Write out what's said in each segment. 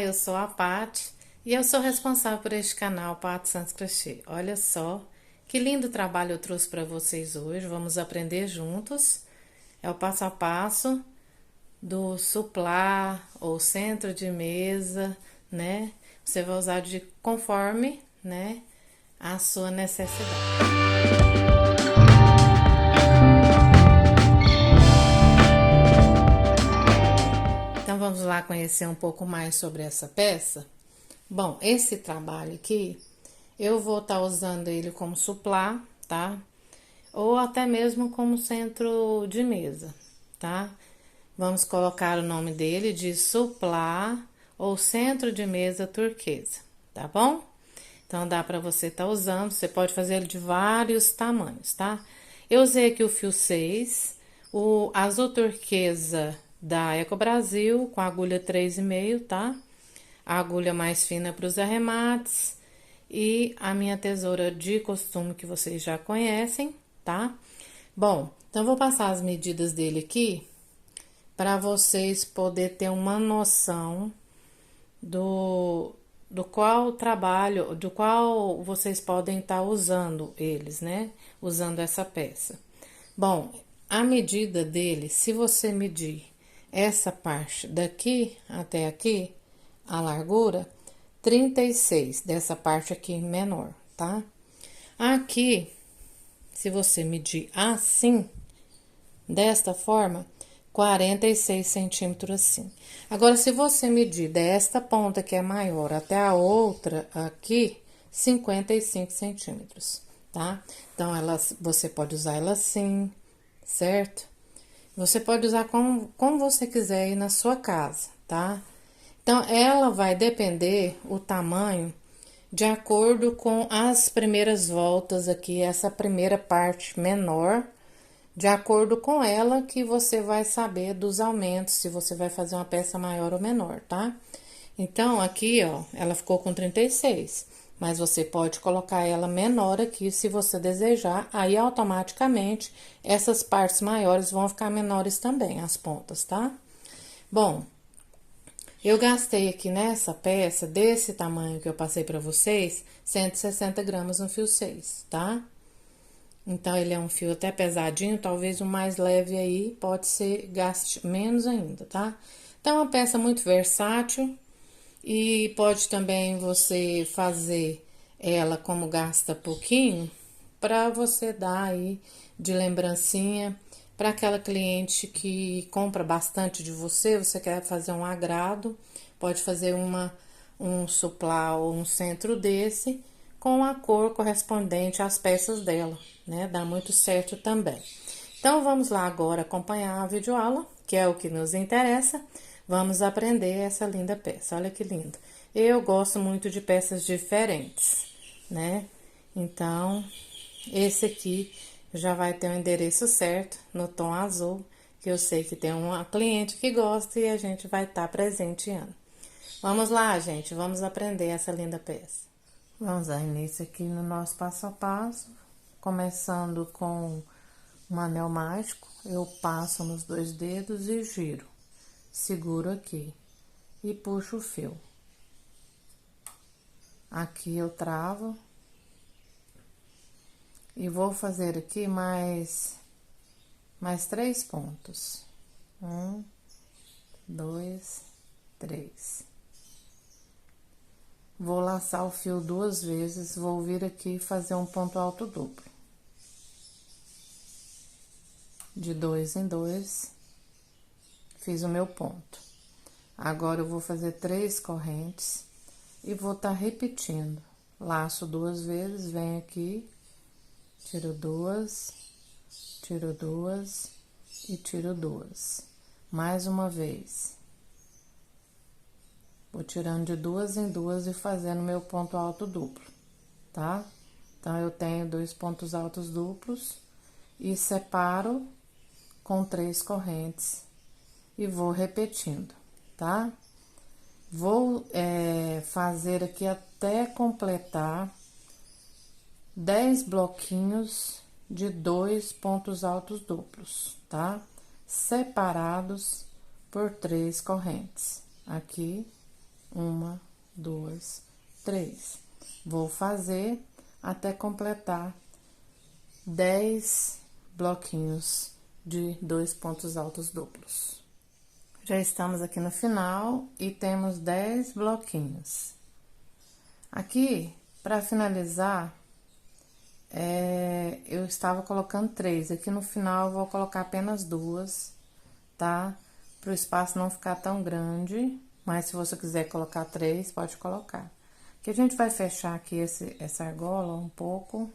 eu sou a Paty e eu sou responsável por este canal Paty Santos Crochê. Olha só que lindo trabalho eu trouxe para vocês hoje. Vamos aprender juntos. É o passo a passo do suplar ou centro de mesa, né? Você vai usar de conforme, né, a sua necessidade. Então vamos lá conhecer um pouco mais sobre essa peça. Bom, esse trabalho aqui, eu vou estar usando ele como suplar, tá? Ou até mesmo como centro de mesa, tá? Vamos colocar o nome dele de suplar ou centro de mesa turquesa, tá bom? Então dá para você estar usando, você pode fazer ele de vários tamanhos, tá? Eu usei aqui o fio 6, o azul turquesa da Eco Brasil com agulha 3,5, tá? A agulha mais fina para os arremates e a minha tesoura de costume que vocês já conhecem, tá? Bom, então vou passar as medidas dele aqui para vocês poderem ter uma noção do qual trabalho, do qual vocês podem estar usando eles, né? Usando essa peça. Bom, a medida dele, se você medir essa parte daqui até aqui, a largura, 36, dessa parte aqui menor, tá? Aqui, se você medir assim, desta forma, 46 centímetros assim. Agora, se você medir desta ponta que é maior até a outra aqui, 55 centímetros, tá? Então, você pode usar ela assim, certo? Você pode usar como você quiser aí na sua casa, tá? Então, ela vai depender o tamanho de acordo com as primeiras voltas aqui, essa primeira parte menor, de acordo com ela que você vai saber dos aumentos, se você vai fazer uma peça maior ou menor, tá? Então, aqui, ó, ela ficou com 36, mas você pode colocar ela menor aqui se você desejar, aí automaticamente essas partes maiores vão ficar menores também, as pontas, tá? Bom, eu gastei aqui nessa peça, desse tamanho que eu passei pra vocês, 160 gramas no fio 6, tá? Então, ele é um fio até pesadinho, talvez o mais leve aí pode ser gaste menos ainda, tá? Então, é uma peça muito versátil e pode também você fazer ela como gasta pouquinho, para você dar aí de lembrancinha para aquela cliente que compra bastante de você, você quer fazer um agrado, pode fazer um suplá ou um centro desse com a cor correspondente às peças dela, né? Dá muito certo também. Então, vamos lá agora acompanhar a videoaula, que é o que nos interessa. Vamos aprender essa linda peça. Olha que linda. Eu gosto muito de peças diferentes, né? Então, esse aqui já vai ter o endereço certo no tom azul, que eu sei que tem uma cliente que gosta e a gente vai estar presenteando. Vamos lá, gente, vamos aprender essa linda peça. Vamos dar início aqui no nosso passo a passo, começando com um anel mágico. Eu passo nos 2 dedos e giro, seguro aqui e puxo o fio. Aqui eu travo e vou fazer aqui mais 3 pontos. 1, 2, 3. Vou laçar o fio 2 vezes, vou vir aqui e fazer um ponto alto duplo. De 2 em 2, fiz o meu ponto. Agora, eu vou fazer 3 correntes e vou estar repetindo. Laço 2 vezes, venho aqui, tiro 2, tiro 2 e tiro 2. Mais uma vez. Vou tirando de 2 em 2 e fazendo meu ponto alto duplo, tá? Então, eu tenho 2 pontos altos duplos e separo com 3 correntes e vou repetindo, tá? Vou fazer aqui até completar 10 bloquinhos de 2 pontos altos duplos, tá? Separados por 3 correntes. Aqui Uma, duas, três. Vou fazer até completar 10 bloquinhos de 2 pontos altos duplos. Já estamos aqui no final e temos 10 bloquinhos. Aqui, para finalizar, eu estava colocando 3. Aqui no final, eu vou colocar apenas 2, tá? Para o espaço não ficar tão grande, mas se você quiser colocar 3, pode colocar. Aqui a gente vai fechar aqui essa argola um pouco,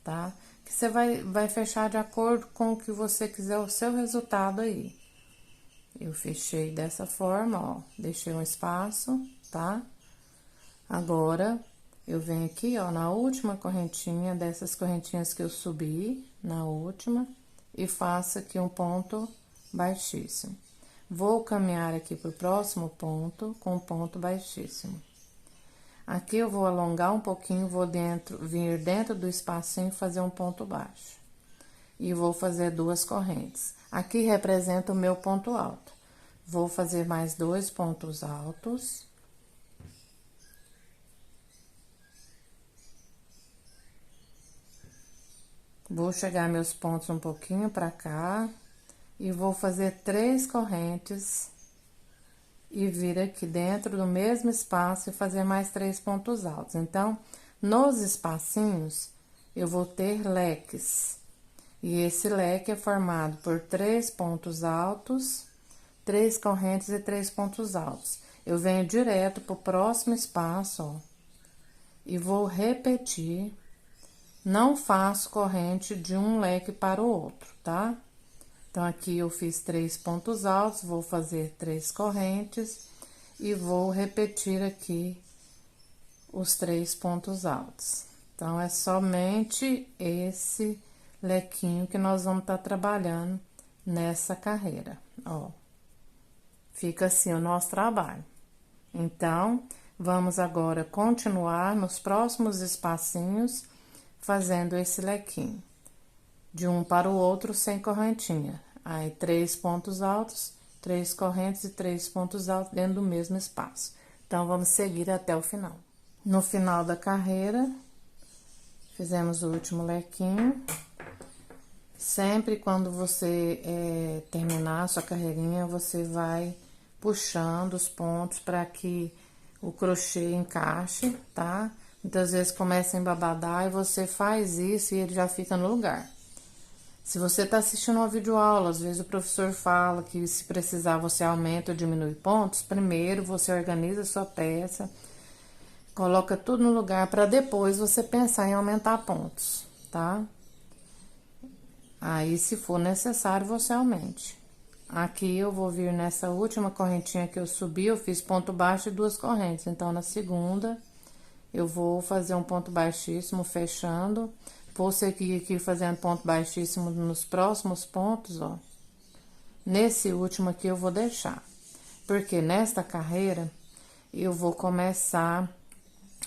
tá? Que você vai fechar de acordo com o que você quiser, o seu resultado aí. Eu fechei dessa forma, ó, deixei um espaço, tá? Agora, eu venho aqui, ó, na última correntinha, dessas correntinhas que eu subi, na última, e faço aqui um ponto baixíssimo. Vou caminhar aqui pro próximo ponto com um ponto baixíssimo. Aqui eu vou alongar um pouquinho, vir dentro do espacinho e fazer um ponto baixo. E vou fazer 2 correntes. Aqui representa o meu ponto alto. Vou fazer mais 2 pontos altos. Vou chegar meus pontos um pouquinho pra cá. E vou fazer 3 correntes. E vir aqui dentro do mesmo espaço e fazer mais 3 pontos altos. Então, nos espacinhos, eu vou ter leques. E esse leque é formado por 3 pontos altos, 3 correntes e 3 pontos altos. Eu venho direto pro próximo espaço, ó, e vou repetir. Não faço corrente de um leque para o outro, tá? Então, aqui eu fiz 3 pontos altos, vou fazer 3 correntes e vou repetir aqui os 3 pontos altos. Então, é somente esse lequinho que nós vamos estar trabalhando nessa carreira, ó. Fica assim o nosso trabalho. Então, vamos agora continuar nos próximos espacinhos fazendo esse lequinho. De um para o outro sem correntinha. Aí, 3 pontos altos, 3 correntes e 3 pontos altos dentro do mesmo espaço. Então, vamos seguir até o final. No final da carreira, fizemos o último lequinho. Sempre quando você terminar a sua carreirinha, você vai puxando os pontos para que o crochê encaixe, tá? Muitas vezes começa a embabadar e você faz isso e ele já fica no lugar. Se você tá assistindo uma videoaula, às vezes o professor fala que se precisar você aumenta ou diminui pontos, primeiro você organiza a sua peça, coloca tudo no lugar para depois você pensar em aumentar pontos, tá? Aí, se for necessário, você aumente. Aqui, eu vou vir nessa última correntinha que eu subi, eu fiz ponto baixo e 2 correntes. Então, na segunda, eu vou fazer um ponto baixíssimo, fechando. Vou seguir aqui fazendo ponto baixíssimo nos próximos pontos, ó. Nesse último aqui, eu vou deixar. Porque nesta carreira, eu vou começar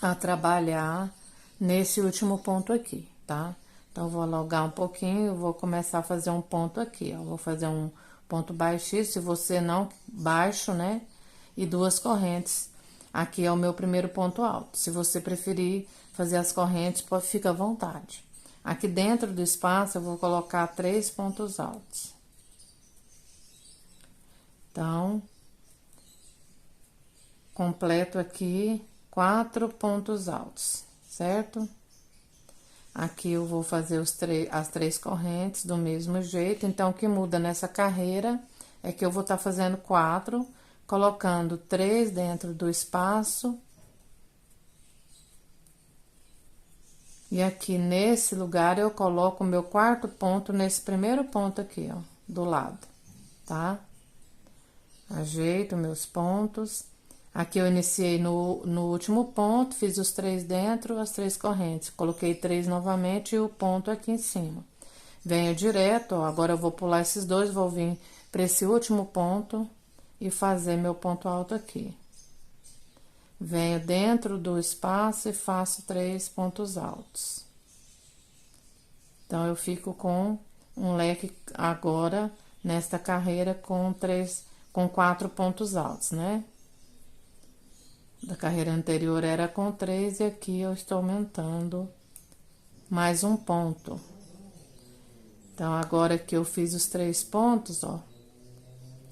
a trabalhar nesse último ponto aqui, tá? Então, eu vou alongar um pouquinho, eu vou começar a fazer um ponto aqui, ó. Vou fazer um ponto baixíssimo, se você não, baixo, né? E 2 correntes. Aqui é o meu primeiro ponto alto. Se você preferir fazer as correntes, fica à vontade. Aqui dentro do espaço, eu vou colocar 3 pontos altos. Então, completo aqui 4 pontos altos, certo? Aqui eu vou fazer as 3 correntes do mesmo jeito. Então, o que muda nessa carreira é que eu vou estar fazendo 4, colocando 3 dentro do espaço. E aqui nesse lugar eu coloco o meu 4º ponto nesse primeiro ponto aqui, ó, do lado, tá? Ajeito meus pontos. Aqui eu iniciei no último ponto, fiz os 3 dentro, as 3 correntes. Coloquei 3 novamente e o ponto aqui em cima. Venho direto, ó, agora eu vou pular esses 2, vou vir para esse último ponto e fazer meu ponto alto aqui. Venho dentro do espaço e faço 3 pontos altos. Então, eu fico com um leque agora, nesta carreira, com 4 pontos altos, né? da carreira anterior era com 3 e aqui eu estou aumentando mais um ponto. Então, agora que eu fiz os 3 pontos, ó,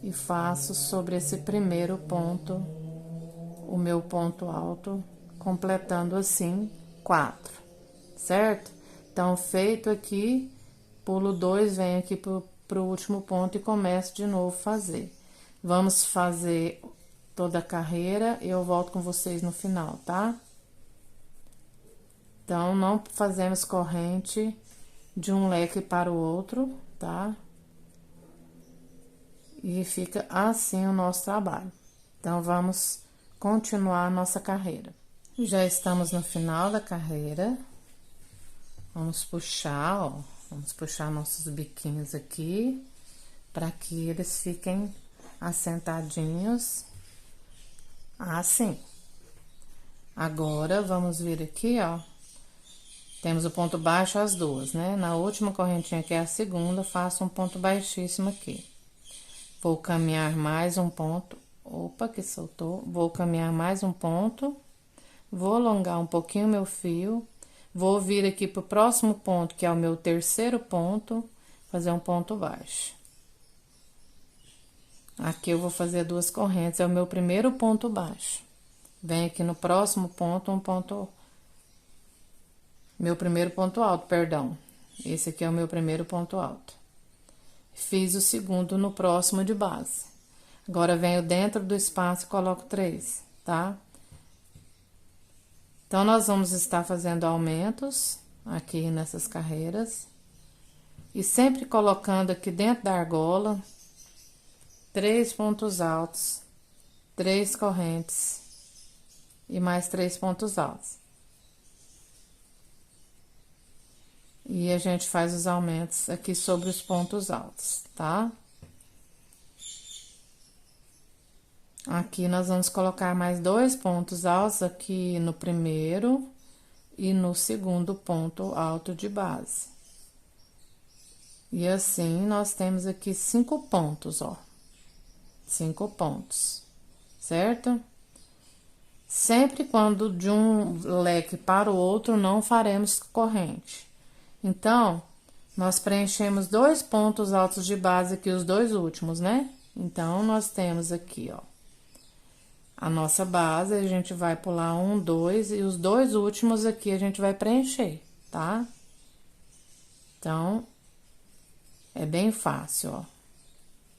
e faço sobre esse primeiro ponto o meu ponto alto, completando assim 4, certo? Então, feito aqui, pulo 2, venho aqui pro último ponto e começo de novo a fazer. Vamos fazer toda a carreira e eu volto com vocês no final, tá? Então, não fazemos corrente de um leque para o outro, tá? E fica assim o nosso trabalho. Então, vamos continuar a nossa carreira. Já estamos no final da carreira. Vamos puxar, ó. Vamos puxar nossos biquinhos aqui, para que eles fiquem assentadinhos, assim. Agora, vamos vir aqui, ó. Temos o ponto baixo, as duas, né? Na última correntinha, que é a segunda, faço um ponto baixíssimo aqui. Vou caminhar mais um ponto. Opa, que soltou. Vou caminhar mais um ponto. Vou alongar um pouquinho meu fio. Vou vir aqui pro próximo ponto, que é o meu terceiro ponto, fazer um ponto baixo. Aqui eu vou fazer 2 correntes, é o meu primeiro ponto baixo. Venho aqui no próximo ponto, meu primeiro ponto alto, perdão. Esse aqui é o meu primeiro ponto alto. Fiz o segundo no próximo de base. Agora, venho dentro do espaço e coloco 3, tá? Então, nós vamos estar fazendo aumentos aqui nessas carreiras. E sempre colocando aqui dentro da argola 3 pontos altos, 3 correntes e mais 3 pontos altos. E a gente faz os aumentos aqui sobre os pontos altos, tá? Aqui nós vamos colocar mais 2 pontos altos aqui no primeiro e no segundo ponto alto de base. E assim, nós temos aqui 5 pontos, ó. 5 pontos, certo? Sempre quando de um leque para o outro, não faremos corrente. Então, nós preenchemos 2 pontos altos de base aqui, os 2 últimos, né? Então, nós temos aqui, ó, a nossa base, a gente vai pular 1, 2, e os 2 últimos aqui a gente vai preencher, tá? Então, é bem fácil, ó.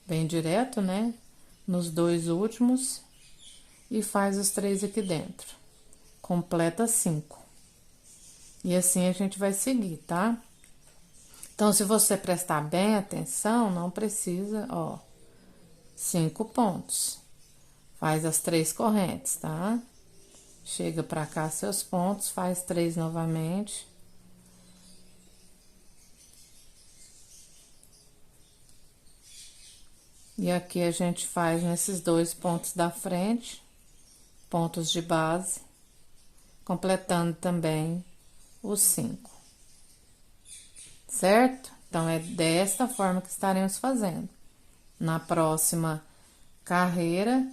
Bem direto, né? Nos 2 últimos e faz os 3 aqui dentro. Completa 5. E assim a gente vai seguir, tá? Então, se você prestar bem atenção, não precisa, ó, 5 pontos. Faz as 3 correntes, tá? Chega pra cá seus pontos, faz 3 novamente. E aqui a gente faz nesses 2 pontos da frente, pontos de base, completando também os 5. Certo? Então, é desta forma que estaremos fazendo. Na próxima carreira,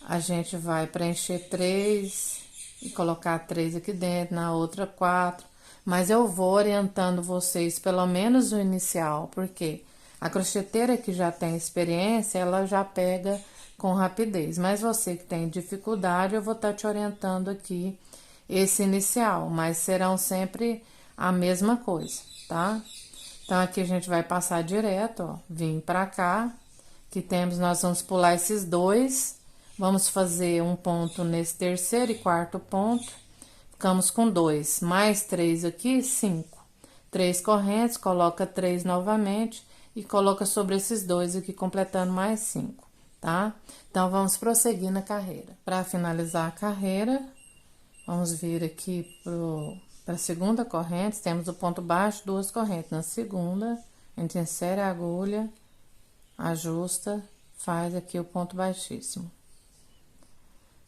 a gente vai preencher 3 e colocar 3 aqui dentro, na outra 4. Mas eu vou orientando vocês, pelo menos o inicial, porque a crocheteira que já tem experiência, ela já pega com rapidez. Mas você que tem dificuldade, eu vou estar te orientando aqui esse inicial, mas serão sempre a mesma coisa, tá? Então, aqui a gente vai passar direto, ó, vim pra cá, que temos, nós vamos pular esses 2, vamos fazer um ponto nesse terceiro e quarto ponto, ficamos com 2, mais 3 aqui, 5. 3 correntes, coloca 3 novamente e coloca sobre esses 2 aqui, completando mais 5, tá? Então, vamos prosseguir na carreira. Para finalizar a carreira, vamos vir aqui para a segunda corrente, temos o ponto baixo, 2 correntes. Na segunda, a gente insere a agulha, ajusta, faz aqui o ponto baixíssimo.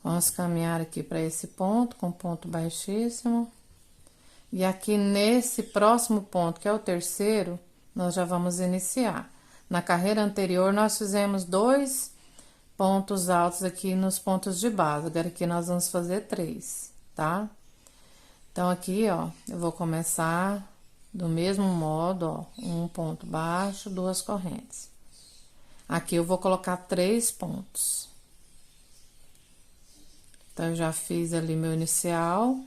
Vamos caminhar aqui para esse ponto, com ponto baixíssimo. E aqui nesse próximo ponto, que é o terceiro, nós já vamos iniciar. Na carreira anterior, nós fizemos 2 pontos altos aqui nos pontos de base. Agora aqui nós vamos fazer 3, tá? Então, aqui, ó, eu vou começar do mesmo modo, ó, um ponto baixo, 2 correntes. Aqui eu vou colocar 3 pontos. Então, eu já fiz ali meu inicial,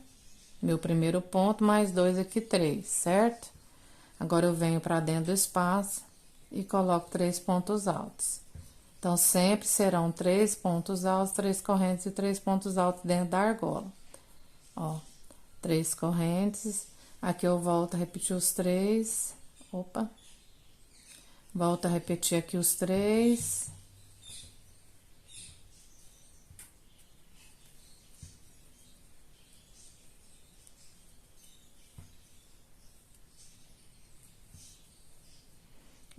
meu primeiro ponto, mais 2 aqui, 3, certo? Agora, eu venho pra dentro do espaço e coloco 3 pontos altos. Então, sempre serão 3 pontos altos, 3 correntes e 3 pontos altos dentro da argola. Ó, 3 correntes. Aqui eu volto a repetir os 3. Opa. Volto a repetir aqui os 3.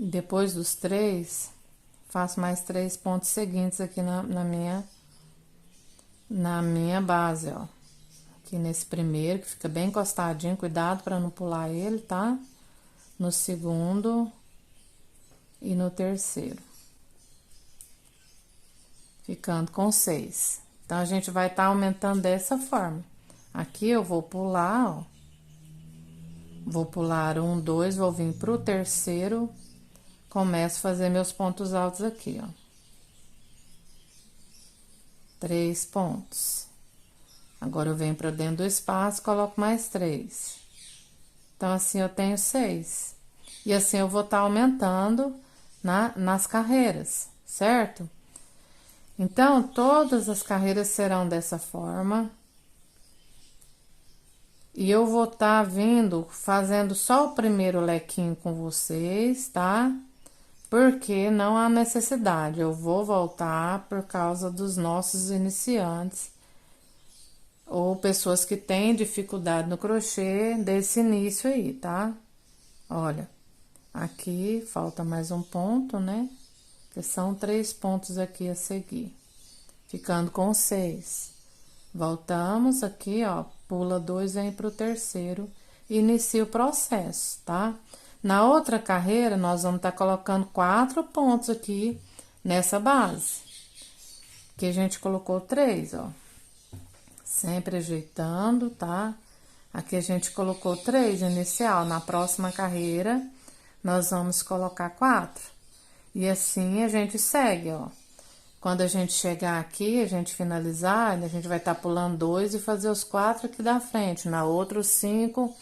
Depois dos 3, faço mais 3 pontos seguintes aqui na minha base, ó. Aqui nesse primeiro, que fica bem encostadinho, cuidado para não pular ele, tá? No segundo e no terceiro. Ficando com 6. Então, a gente vai estar aumentando dessa forma. Aqui eu vou pular, ó. Vou pular 1, 2, vou vir pro terceiro. Começo a fazer meus pontos altos aqui, ó. 3 pontos. Agora, eu venho pra dentro do espaço, coloco mais 3. Então, assim, eu tenho 6. E assim, eu vou estar aumentando nas carreiras, certo? Então, todas as carreiras serão dessa forma. E eu vou estar vindo, fazendo só o primeiro lequinho com vocês, tá? Porque não há necessidade, eu vou voltar por causa dos nossos iniciantes ou pessoas que têm dificuldade no crochê desse início aí, tá? Olha, aqui falta mais um ponto, né? Que são 3 pontos aqui a seguir, ficando com 6. Voltamos aqui, ó, pula 2, vem pro terceiro e inicia o processo, tá? Na outra carreira, nós vamos estar colocando 4 pontos aqui nessa base. Aqui a gente colocou 3, ó. Sempre ajeitando, tá? Aqui a gente colocou 3 inicial. Na próxima carreira, nós vamos colocar 4. E assim a gente segue, ó. Quando a gente chegar aqui, a gente finalizar, a gente vai estar pulando 2 e fazer os 4 aqui da frente. Na outra, os 5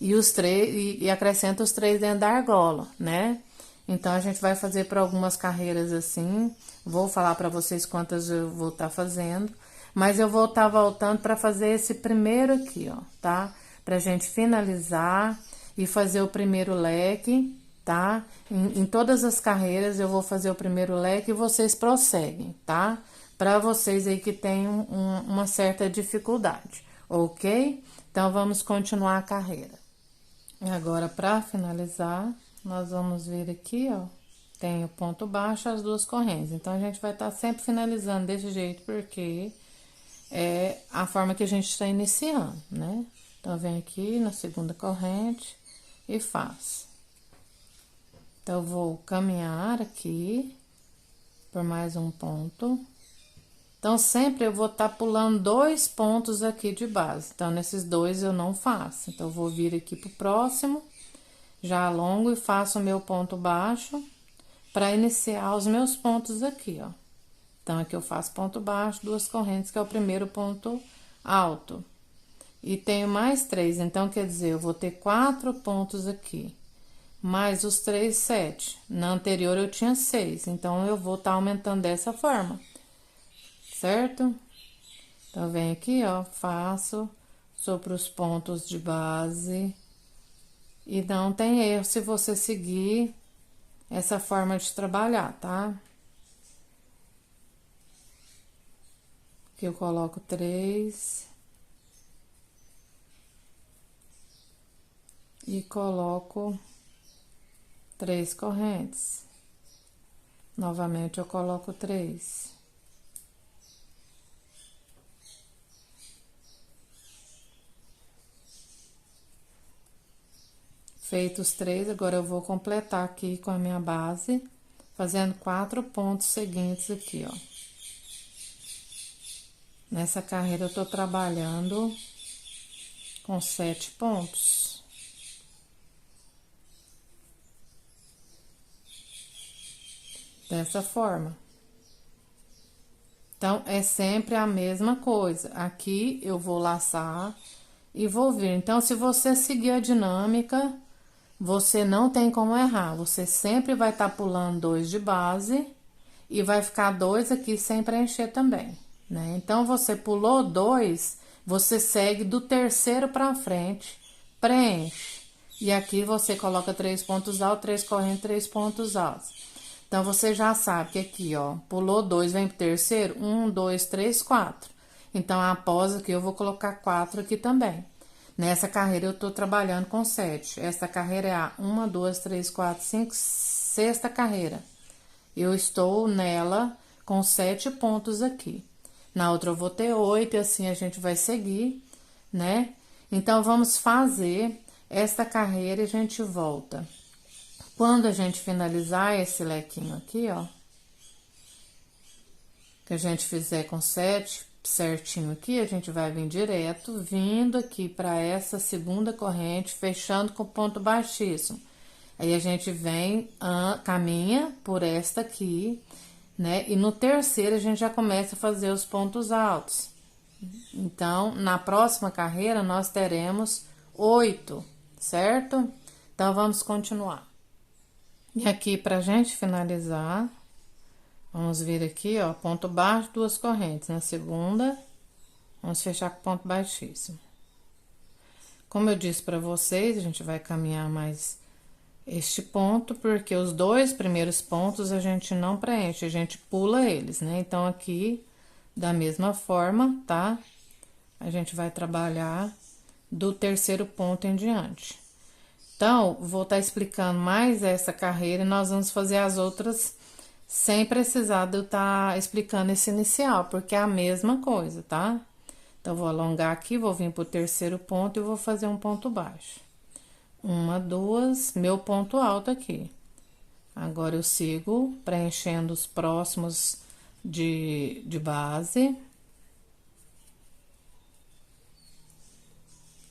e os 3, e acrescenta os 3 dentro da argola, né? Então, a gente vai fazer para algumas carreiras assim. Vou falar para vocês quantas eu vou estar fazendo. Mas eu vou estar voltando para fazer esse primeiro aqui, ó, tá? Pra gente finalizar e fazer o primeiro leque, tá? Em todas as carreiras eu vou fazer o primeiro leque e vocês prosseguem, tá? Pra vocês aí que tem uma certa dificuldade, ok? Então, vamos continuar a carreira. E agora, pra finalizar, nós vamos vir aqui, ó. Tem o ponto baixo, as 2 correntes. Então, a gente vai estar sempre finalizando desse jeito, porque é a forma que a gente está iniciando, né? Então, eu venho aqui na segunda corrente e faço. Então, eu vou caminhar aqui por mais um ponto. Então, sempre eu vou estar pulando 2 pontos aqui de base. Então, nesses 2 eu não faço. Então, eu vou vir aqui pro próximo, já alongo e faço o meu ponto baixo para iniciar os meus pontos aqui, ó. Então, aqui eu faço ponto baixo, 2 correntes, que é o primeiro ponto alto. E tenho mais 3, então, quer dizer, eu vou ter 4 pontos aqui. Mais os 3, 7. Na anterior, eu tinha 6, então, eu vou estar aumentando dessa forma, certo? Então, eu venho aqui, ó, faço, sopro os pontos de base. E não tem erro se você seguir essa forma de trabalhar, tá? Aqui eu coloco 3. E coloco 3 correntes. Novamente, eu coloco 3. Feitos 3, agora eu vou completar aqui com a minha base, fazendo 4 pontos seguintes aqui, ó. Nessa carreira eu tô trabalhando com 7 pontos. Dessa forma. Então, é sempre a mesma coisa. Aqui eu vou laçar e vou vir. Então, se você seguir a dinâmica, você não tem como errar. Você sempre vai estar pulando 2 de base e vai ficar 2 aqui sem preencher também, né? Então, você pulou 2, você segue do terceiro pra frente, preenche. E aqui você coloca 3 pontos altos, 3 correntes, 3 pontos altos. Então, você já sabe que aqui, ó, pulou 2, vem pro terceiro, 1, 2, 3, 4. Então, após aqui, eu vou colocar 4 aqui também. Nessa carreira, eu tô trabalhando com 7. Essa carreira é a 1, 2, 3, 4, 5, sexta carreira. Eu estou nela com 7 pontos aqui. Na outra, eu vou ter 8, e assim a gente vai seguir, né? Então, vamos fazer esta carreira e a gente volta. Quando a gente finalizar esse lequinho aqui, ó, que a gente fizer com 7 certinho aqui, a gente vai vir direto, vindo aqui para essa segunda corrente, fechando com ponto baixíssimo. Aí a gente vem, caminha por esta aqui, né? E no terceiro a gente já começa a fazer os pontos altos. Então, na próxima carreira nós teremos 8, certo? Então, vamos continuar. E aqui, pra gente finalizar, vamos vir aqui, ó, ponto baixo, 2 correntes. Na segunda, vamos fechar com ponto baixíssimo. Como eu disse pra vocês, a gente vai caminhar mais este ponto, porque os 2 primeiros pontos a gente não preenche, a gente pula eles, né? Então, aqui, da mesma forma, tá? A gente vai trabalhar do terceiro ponto em diante. Então, vou estar explicando mais essa carreira e nós vamos fazer as outras sem precisar de eu estar explicando esse inicial, porque é a mesma coisa, tá? Então, vou alongar aqui, vou vir pro terceiro ponto e vou fazer um ponto baixo. 1, 2, meu ponto alto aqui. Agora, eu sigo preenchendo os próximos de base.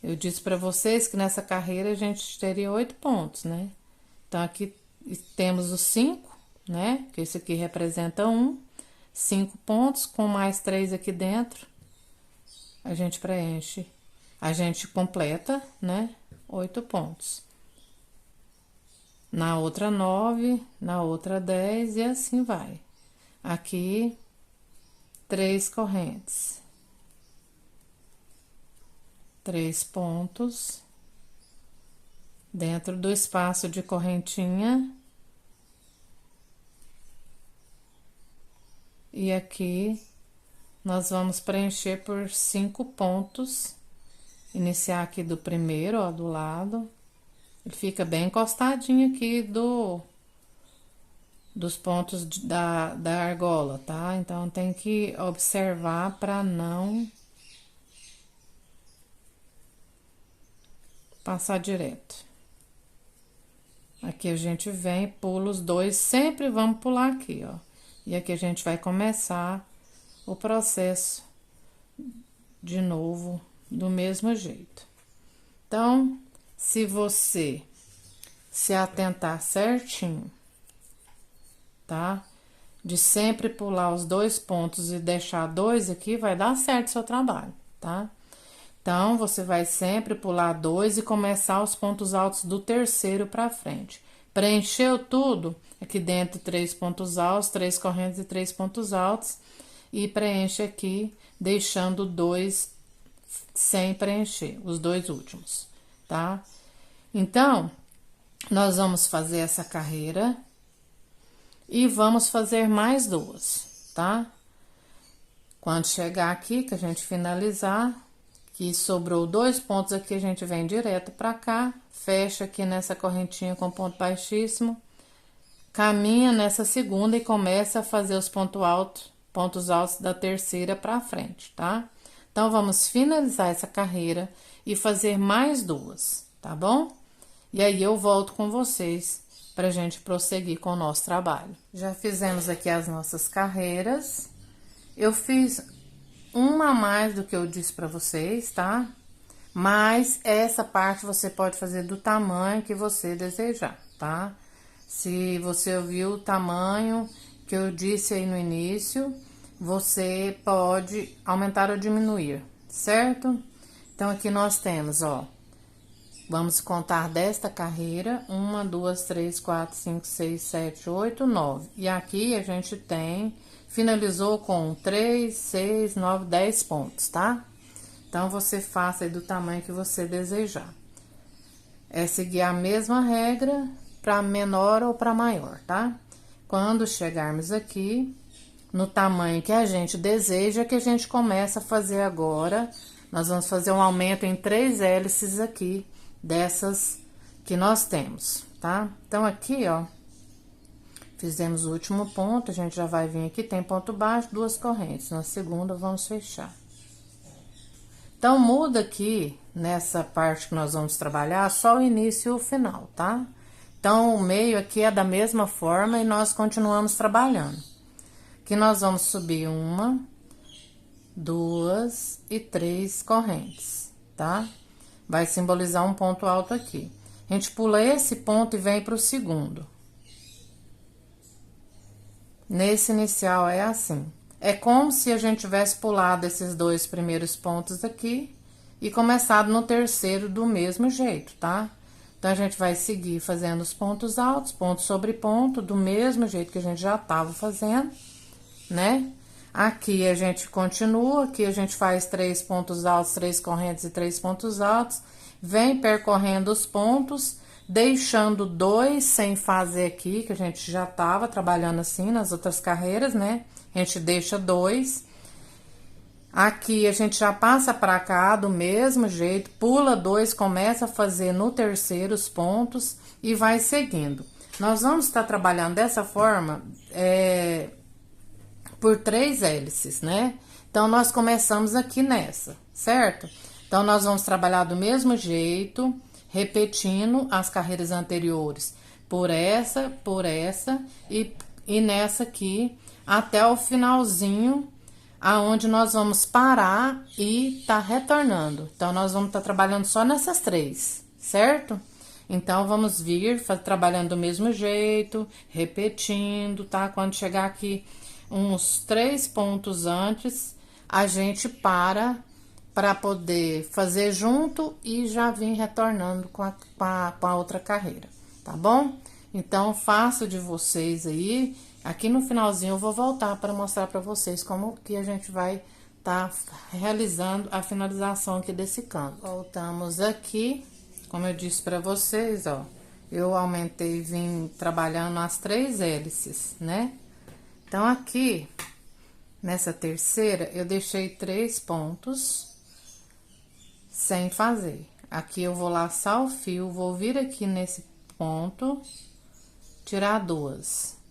Eu disse para vocês que nessa carreira a gente teria 8 pontos, né? Então, aqui temos os 5, né? Que esse aqui representa 1, 5 pontos, com mais 3 aqui dentro, a gente preenche, a gente completa, né? 8 pontos. Na outra 9, na outra 10 e assim vai. Aqui, 3 correntes. 3 pontos dentro do espaço de correntinha. E aqui nós vamos preencher por 5 pontos. Iniciar aqui do primeiro, ó, do lado. Ele fica bem encostadinho aqui dos pontos da argola, tá? Então, tem que observar para não passar direto. Aqui a gente vem, pula os 2, sempre vamos pular aqui, ó. E aqui a gente vai começar o processo de novo, do mesmo jeito. Então, se você se atentar certinho, tá? De sempre pular os 2 pontos e deixar 2 aqui, vai dar certo o seu trabalho, tá? Então, você vai sempre pular 2 e começar os pontos altos do terceiro pra frente. Preencheu tudo, aqui dentro 3 pontos altos, 3 correntes e 3 pontos altos. E preenche aqui, deixando 2 sem preencher, os 2 últimos, tá? Então, nós vamos fazer essa carreira e vamos fazer mais 2, tá? Quando chegar aqui, que a gente finalizar, que sobrou 2 pontos aqui, a gente vem direto pra cá, fecha aqui nessa correntinha com ponto baixíssimo, caminha nessa segunda e começa a fazer os pontos altos da terceira pra frente, tá? Então, vamos finalizar essa carreira e fazer mais 2, tá bom? E aí, eu volto com vocês pra gente prosseguir com o nosso trabalho. Já fizemos aqui as nossas carreiras. Eu fiz uma a mais do que eu disse pra vocês, tá? Mas essa parte você pode fazer do tamanho que você desejar, tá? Se você ouviu o tamanho que eu disse aí no início, você pode aumentar ou diminuir, certo? Então, aqui nós temos, ó, vamos contar desta carreira, 1, 2, 3, 4, 5, 6, 7, 8, 9. E aqui a gente tem, finalizou com 3, 6, 9, 10 pontos, tá? Então, você faça aí do tamanho que você desejar. É seguir a mesma regra para menor ou para maior, tá? Quando chegarmos aqui, no tamanho que a gente deseja, que a gente começa a fazer agora, nós vamos fazer um aumento em 3 hélices aqui, dessas que nós temos, tá? Então, aqui, ó, fizemos o último ponto, a gente já vai vir aqui, tem ponto baixo, 2 correntes. Na segunda, vamos fechar. Então, muda aqui, nessa parte que nós vamos trabalhar, só o início e o final, tá? Então, o meio aqui é da mesma forma e nós continuamos trabalhando. Aqui nós vamos subir 1, 2 e 3 correntes, tá? Vai simbolizar um ponto alto aqui. A gente pula esse ponto e vem pro segundo. Nesse inicial é assim. É como se a gente tivesse pulado esses 2 primeiros pontos aqui e começado no terceiro do mesmo jeito, tá? Então, a gente vai seguir fazendo os pontos altos, ponto sobre ponto, do mesmo jeito que a gente já tava fazendo, né? Aqui a gente continua, aqui a gente faz 3 pontos altos, 3 correntes e 3 pontos altos, vem percorrendo os pontos, deixando 2 sem fazer aqui, que a gente já tava trabalhando assim nas outras carreiras, né? A gente deixa 2. Aqui a gente já passa pra cá do mesmo jeito, pula 2, começa a fazer no terceiro os pontos e vai seguindo. Nós vamos estar trabalhando dessa forma, por 3 hélices, né? Então, nós começamos aqui nessa, certo? Então, nós vamos trabalhar do mesmo jeito, repetindo as carreiras anteriores por essa e nessa aqui, até o finalzinho, aonde nós vamos parar e tá retornando. Então, nós vamos estar trabalhando só nessas 3, certo? Então, vamos vir trabalhando do mesmo jeito, repetindo, tá? Quando chegar aqui uns 3 pontos antes, a gente para poder fazer junto e já vir retornando com a outra carreira, tá bom? Então, faço de vocês aí. Aqui no finalzinho eu vou voltar para mostrar para vocês como que a gente vai tá realizando a finalização aqui desse canto. Voltamos aqui, como eu disse para vocês, ó, eu aumentei e vim trabalhando as 3 hélices, né? Então, aqui, nessa terceira, eu deixei 3 pontos sem fazer. Aqui eu vou laçar o fio, vou vir aqui nesse ponto, tirar 2.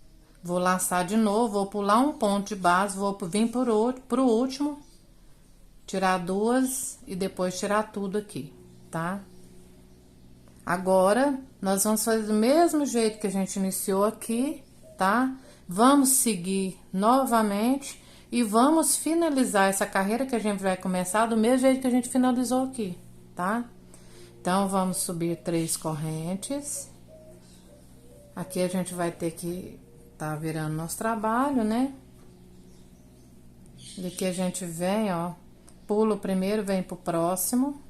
Vou laçar de novo, vou pular um ponto de base, vou vir pro último, tirar 2 e depois tirar tudo aqui, tá? Agora, nós vamos fazer do mesmo jeito que a gente iniciou aqui, tá? Vamos seguir novamente e vamos finalizar essa carreira que a gente vai começar do mesmo jeito que a gente finalizou aqui, tá? Então, vamos subir 3 correntes. Aqui a gente vai ter que tá virando nosso trabalho, né? E aqui a gente vem, ó, pula o primeiro, vem pro próximo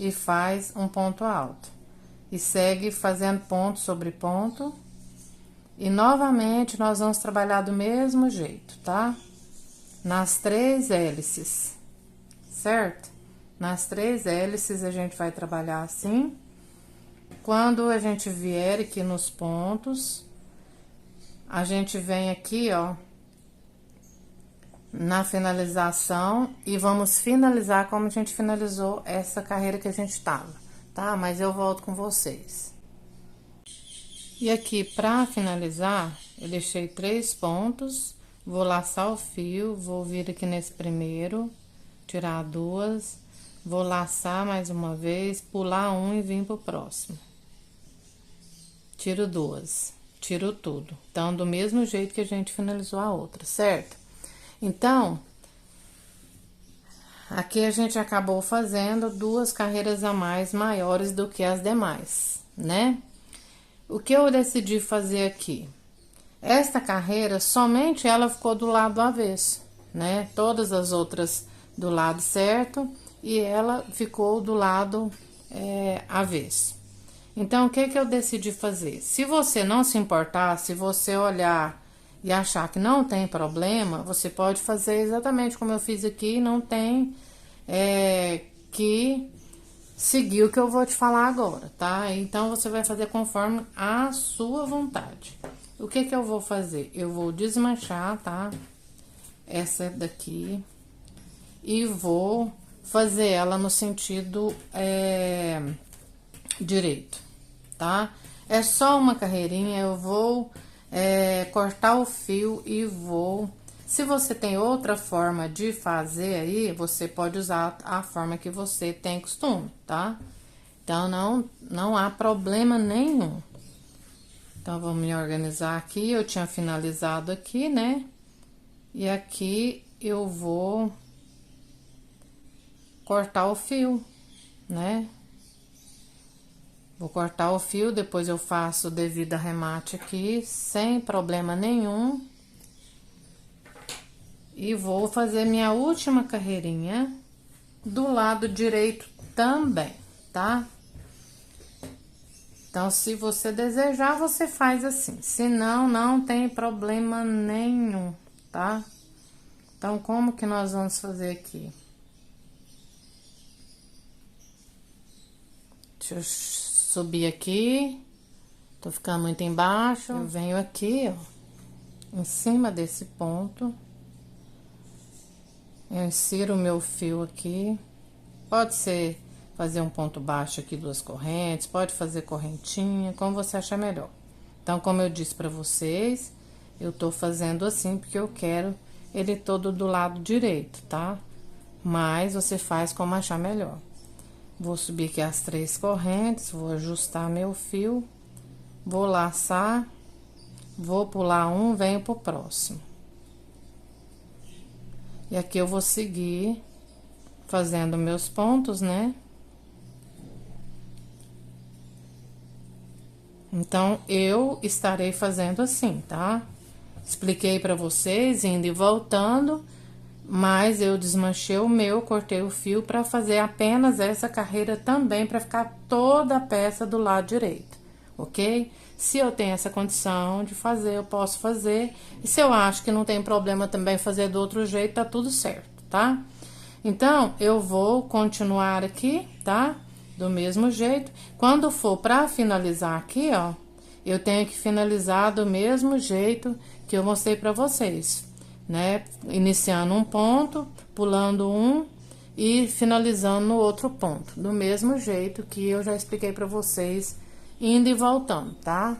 e faz um ponto alto. E segue fazendo ponto sobre ponto. E novamente nós vamos trabalhar do mesmo jeito, tá? Nas 3 hélices, certo? Nas 3 hélices a gente vai trabalhar assim. Quando a gente vier aqui nos pontos, a gente vem aqui, ó, na finalização e vamos finalizar como a gente finalizou essa carreira que a gente tava, tá? Mas eu volto com vocês. E aqui, pra finalizar, eu deixei 3 pontos, vou laçar o fio, vou vir aqui nesse primeiro, tirar 2, vou laçar mais uma vez, pular 1 e vir pro próximo. Tiro 2. Tiro tudo. Então, do mesmo jeito que a gente finalizou a outra, certo? Então, aqui a gente acabou fazendo 2 carreiras a mais maiores do que as demais, né? O que eu decidi fazer aqui? Esta carreira, somente ela ficou do lado avesso, né? Todas as outras do lado certo e ela ficou do lado avesso. Então, o que que eu decidi fazer? Se você não se importar, se você olhar e achar que não tem problema, você pode fazer exatamente como eu fiz aqui, não tem que seguir o que eu vou te falar agora, tá? Então, você vai fazer conforme a sua vontade. O que que eu vou fazer? Eu vou desmanchar, tá? Essa daqui. E vou fazer ela no sentido direito, tá? É só uma carreirinha, eu vou cortar o fio e vou... Se você tem outra forma de fazer aí, você pode usar a forma que você tem costume, tá? Então, não há problema nenhum. Então, vamos me organizar aqui. Eu tinha finalizado aqui, né? E aqui eu vou cortar o fio, né? Vou cortar o fio, depois eu faço o devido arremate aqui, sem problema nenhum. E vou fazer minha última carreirinha do lado direito também, tá? Então, se você desejar, você faz assim. Se não, não tem problema nenhum, tá? Então, como que nós vamos fazer aqui? Deixa eu subir aqui. Tô ficando muito embaixo. Eu venho aqui, ó, em cima desse ponto. Eu insiro o meu fio aqui. Pode ser fazer um ponto baixo aqui, 2 correntes, pode fazer correntinha, como você achar melhor. Então, como eu disse pra vocês, eu tô fazendo assim porque eu quero ele todo do lado direito, tá? Mas você faz como achar melhor. Vou subir aqui as 3 correntes, vou ajustar meu fio, vou laçar, vou pular um, venho pro próximo. E aqui eu vou seguir fazendo meus pontos, né? Então, eu estarei fazendo assim, tá? Expliquei pra vocês, indo e voltando, mas eu desmanchei o meu, cortei o fio pra fazer apenas essa carreira também, pra ficar toda a peça do lado direito, ok? Se eu tenho essa condição de fazer, eu posso fazer. E se eu acho que não tem problema também fazer do outro jeito, tá tudo certo, tá? Então, eu vou continuar aqui, tá? Do mesmo jeito. Quando for pra finalizar aqui, ó, eu tenho que finalizar do mesmo jeito que eu mostrei pra vocês, né? Iniciando um ponto, pulando um e finalizando no outro ponto. Do mesmo jeito que eu já expliquei pra vocês, indo e voltando, tá?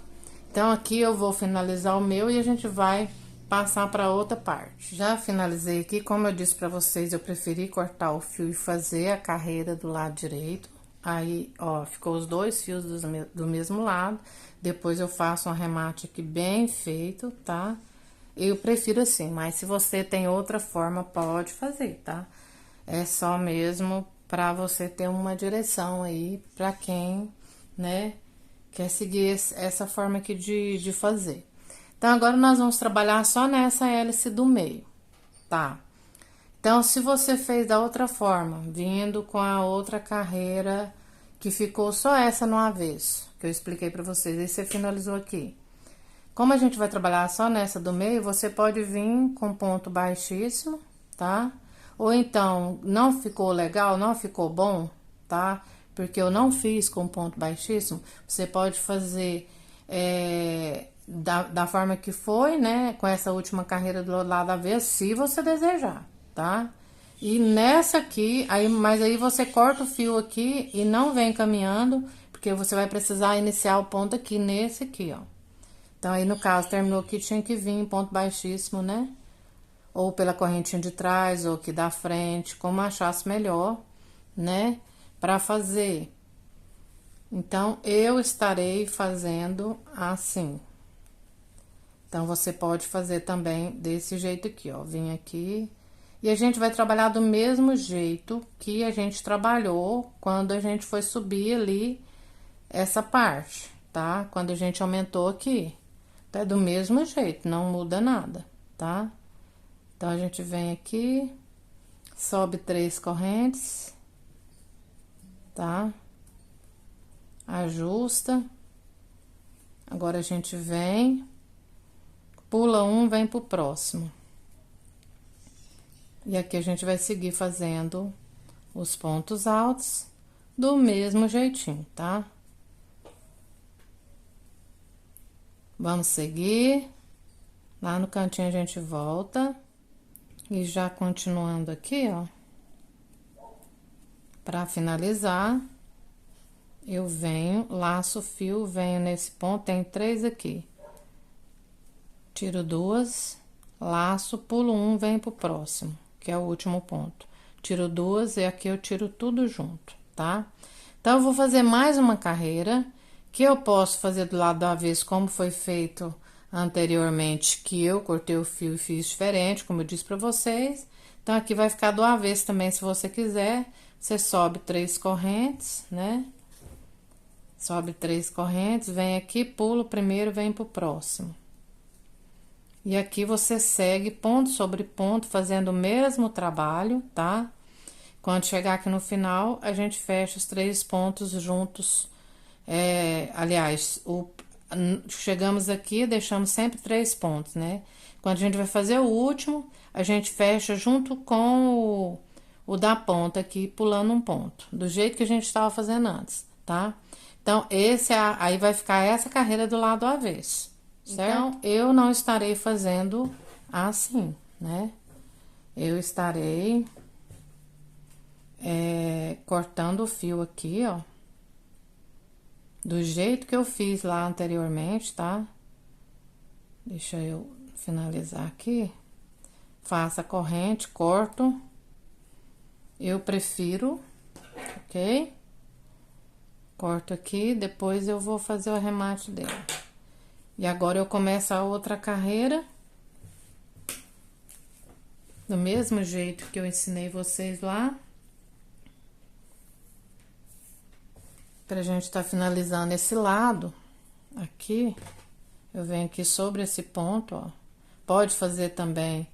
Então, aqui eu vou finalizar o meu e a gente vai passar para outra parte. Já finalizei aqui, como eu disse para vocês, eu preferi cortar o fio e fazer a carreira do lado direito. Aí, ó, ficou os 2 fios do mesmo lado. Depois eu faço um arremate aqui bem feito, tá? Eu prefiro assim, mas se você tem outra forma, pode fazer, tá? É só mesmo para você ter uma direção aí para quem, né, quer seguir essa forma aqui de fazer. Então, agora nós vamos trabalhar só nessa hélice do meio, tá? Então, se você fez da outra forma, vindo com a outra carreira, que ficou só essa no avesso, que eu expliquei pra vocês, aí você finalizou aqui. Como a gente vai trabalhar só nessa do meio, você pode vir com ponto baixíssimo, tá? Ou então, não ficou legal, não ficou bom, tá? Porque eu não fiz com ponto baixíssimo, você pode fazer da forma que foi, né? Com essa última carreira do lado avesso, se você desejar, tá? E nessa aqui, mas aí você corta o fio aqui e não vem caminhando, porque você vai precisar iniciar o ponto aqui, nesse aqui, ó. Então, aí no caso, terminou aqui, tinha que vir em ponto baixíssimo, né? Ou pela correntinha de trás, ou aqui da frente, como achasse melhor, né? Pra fazer. Então, eu estarei fazendo assim. Então, você pode fazer também desse jeito aqui, ó. Vim aqui E a gente vai trabalhar do mesmo jeito que a gente trabalhou quando a gente foi subir ali essa parte, tá? Quando a gente aumentou aqui. Tá do mesmo jeito, não muda nada, tá? Então, a gente vem aqui, sobe 3 correntes, tá? Ajusta. Agora, a gente vem, pula um, vem pro próximo. E aqui a gente vai seguir fazendo os pontos altos do mesmo jeitinho, tá? Vamos seguir. Lá no cantinho a gente volta. E já continuando aqui, ó. Pra finalizar, eu venho, laço o fio, venho nesse ponto, tem 3 aqui. Tiro 2, laço, pulo um, venho pro próximo, que é o último ponto. Tiro 2 e aqui eu tiro tudo junto, tá? Então, eu vou fazer mais uma carreira, que eu posso fazer do lado do avesso, como foi feito anteriormente, que eu cortei o fio e fiz diferente, como eu disse pra vocês. Então, aqui vai ficar do avesso também, se você quiser. Você sobe 3 correntes, né? Sobe 3 correntes, vem aqui, pula o primeiro, vem pro próximo. E aqui você segue ponto sobre ponto, fazendo o mesmo trabalho, tá? Quando chegar aqui no final, a gente fecha os 3 pontos juntos. Aliás, chegamos aqui, deixamos sempre 3 pontos, né? Quando a gente vai fazer o último, a gente fecha junto com o da ponta aqui, pulando um ponto, do jeito que a gente estava fazendo antes, tá? Então, aí vai ficar essa carreira do lado avesso, certo? Então, eu não estarei fazendo assim, né? Eu estarei cortando o fio aqui, ó, do jeito que eu fiz lá anteriormente, tá? Deixa eu finalizar aqui. Faço a corrente, corto. Eu prefiro, ok? Corto aqui, depois eu vou fazer o arremate dela. E agora eu começo a outra carreira. Do mesmo jeito que eu ensinei vocês lá. Pra gente tá finalizando esse lado, aqui, eu venho aqui sobre esse ponto, ó. Pode fazer também,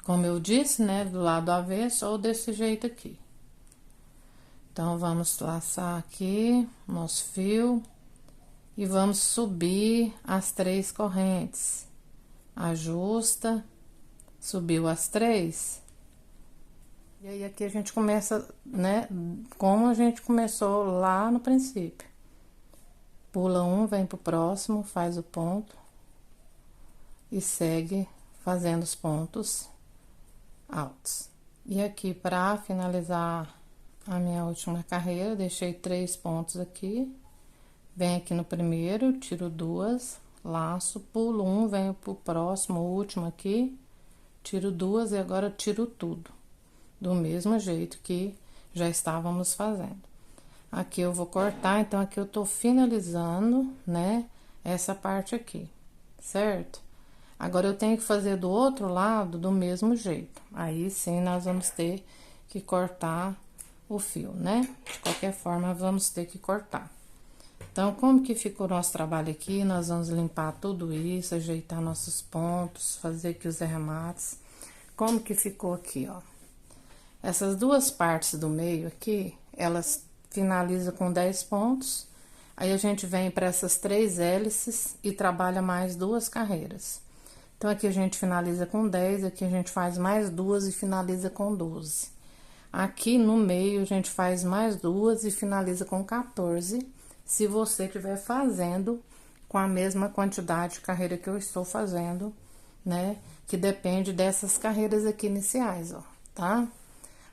como eu disse, né, do lado avesso ou desse jeito aqui. Então, vamos laçar aqui nosso fio e vamos subir as 3 correntes. Ajusta, subiu as 3. E aí, aqui a gente começa, né, como a gente começou lá no princípio. Pula um, vem pro próximo, faz o ponto e segue fazendo os pontos altos. E aqui, pra finalizar a minha última carreira, eu deixei 3 pontos aqui. Venho aqui no primeiro, tiro 2, laço, pulo um, venho pro próximo, o último aqui, tiro 2 e agora tiro tudo. Do mesmo jeito que já estávamos fazendo. Aqui eu vou cortar, então aqui eu tô finalizando, né, essa parte aqui, certo? Agora eu tenho que fazer do outro lado do mesmo jeito. Aí sim nós vamos ter que cortar o fio, né? De qualquer forma, vamos ter que cortar. Então, como que ficou o nosso trabalho aqui? Nós vamos limpar tudo isso, ajeitar nossos pontos, fazer aqui os arremates. Como que ficou aqui, ó? Essas 2 partes do meio aqui, elas finalizam com 10 pontos. Aí, a gente vem para essas 3 hélices e trabalha mais 2 carreiras. Então, aqui a gente finaliza com 10, aqui a gente faz mais 2 e finaliza com 12. Aqui no meio, a gente faz mais 2 e finaliza com 14, se você estiver fazendo com a mesma quantidade de carreira que eu estou fazendo, né? Que depende dessas carreiras aqui iniciais, ó, tá?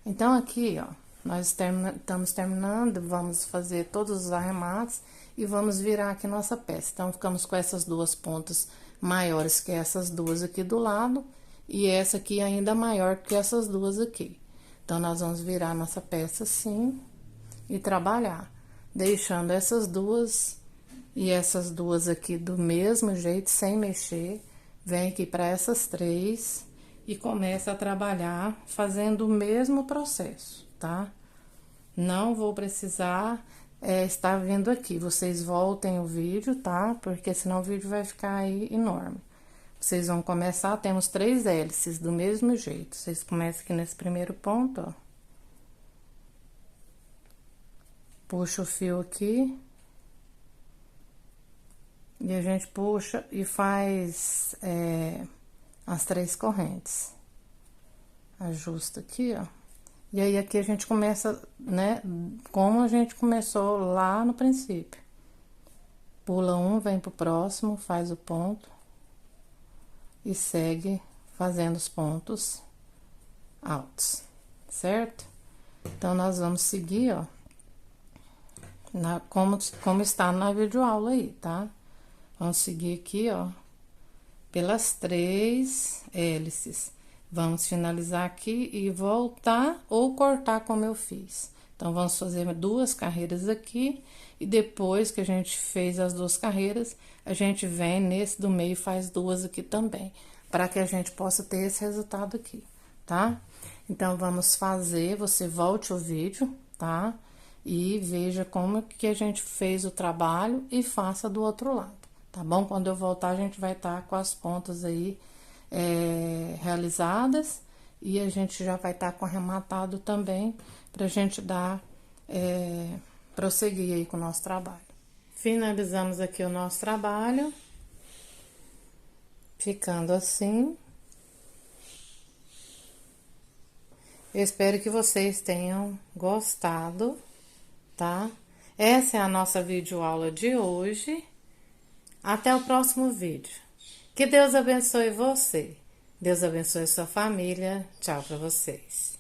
Então, aqui, ó, nós estamos terminando, vamos fazer todos os arremates e vamos virar aqui nossa peça. Então, ficamos com essas 2 pontas maiores que essas 2 aqui do lado e essa aqui ainda maior que essas 2 aqui. Então, nós vamos virar nossa peça assim e trabalhar, deixando essas 2 e essas 2 aqui do mesmo jeito, sem mexer. Vem aqui para essas 3 e começa a trabalhar fazendo o mesmo processo, tá? Não vou precisar estar vendo aqui. Vocês voltem o vídeo, tá? Porque senão o vídeo vai ficar aí enorme. Vocês vão começar, temos 3 hélices do mesmo jeito. Vocês começam aqui nesse primeiro ponto, ó. Puxa o fio aqui. E a gente puxa e faz as 3 correntes. Ajusta aqui, ó. E aí, aqui a gente começa, né, como a gente começou lá no princípio. Pula um, vem pro próximo, faz o ponto. E segue fazendo os pontos altos, certo? Então, nós vamos seguir, ó, como está na videoaula aí, tá? Vamos seguir aqui, ó, pelas 3 hélices. Vamos finalizar aqui e voltar ou cortar como eu fiz. Então, vamos fazer 2 carreiras aqui e depois que a gente fez as 2 carreiras, a gente vem nesse do meio e faz 2 aqui também, para que a gente possa ter esse resultado aqui, tá? Então, vamos fazer, você volte o vídeo, tá? E veja como que a gente fez o trabalho e faça do outro lado, tá bom? Quando eu voltar, a gente vai estar com as pontas aí realizadas e a gente já vai estar com arrematado também pra gente dar prosseguir aí com o nosso trabalho. Finalizamos aqui o nosso trabalho, ficando assim. Eu espero que vocês tenham gostado, tá? Essa é a nossa videoaula de hoje. Até o próximo vídeo. Que Deus abençoe você. Deus abençoe sua família. Tchau pra vocês.